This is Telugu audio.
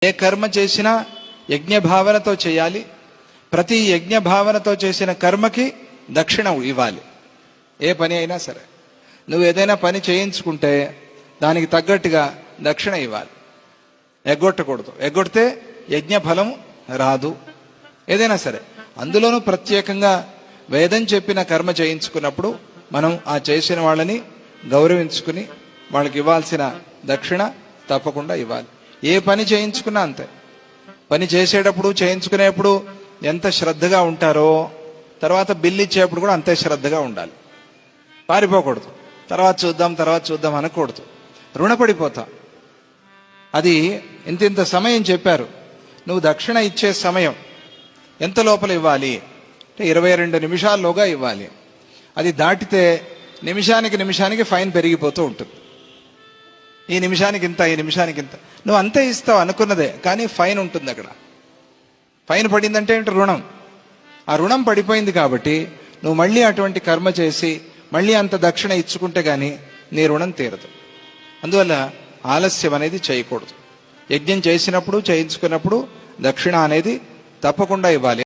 ఏ కర్మ చేసినా యజ్ఞ భావనతో చేయాలి. ప్రతి యజ్ఞ భావనతో చేసిన కర్మకి దక్షిణ ఇవ్వాలి. ఏ పని అయినా సరే నువ్వు ఏదైనా పని చేయించుకుంటే దానికి తగ్గట్టుగా దక్షిణ ఇవ్వాలి. ఎగ్గొట్టకూడదు. ఎగ్గొడితే యజ్ఞ ఫలం రాదు. ఏదైనా సరే అందులోనూ ప్రత్యేకంగా వేదం చెప్పిన కర్మ చేయించుకున్నప్పుడు మనం ఆ చేసిన వాళ్ళని గౌరవించుకుని వాళ్ళకి ఇవ్వాల్సిన దక్షిణ తప్పకుండా ఇవ్వాలి. ఏ పని చేయించుకున్నా అంతే. పని చేసేటప్పుడు చేయించుకునేప్పుడు ఎంత శ్రద్ధగా ఉంటారో తర్వాత బిల్లు ఇచ్చేప్పుడు కూడా అంతే శ్రద్ధగా ఉండాలి. పారిపోకూడదు. తర్వాత చూద్దాం అనకూడదు. రుణపడిపోతా. అది ఇంత సమయం చెప్పారు. నువ్వు దక్షిణ ఇచ్చే సమయం ఎంత లోపల ఇవ్వాలి అంటే 22 నిమిషాల్లోగా ఇవ్వాలి. అది దాటితే నిమిషానికి ఫైన్ పెరిగిపోతూ ఉంటుంది. ఈ నిమిషానికి ఇంత, ఈ నిమిషానికి ఇంత. నువ్వు అంతే ఇస్తావు అనుకున్నదే, కానీ ఫైన్ ఉంటుంది అక్కడ. ఫైన్ పడిందంటే ఏంటి? రుణం. ఆ రుణం పడిపోయింది కాబట్టి నువ్వు మళ్ళీ అటువంటి కర్మ చేసి మళ్ళీ అంత దక్షిణ ఇచ్చుకుంటే గానీ నీ రుణం తీరదు. అందువల్ల ఆలస్యం అనేది చేయకూడదు. యజ్ఞం చేసినప్పుడు చేయించుకున్నప్పుడు దక్షిణ అనేది తప్పకుండా ఇవ్వాలి.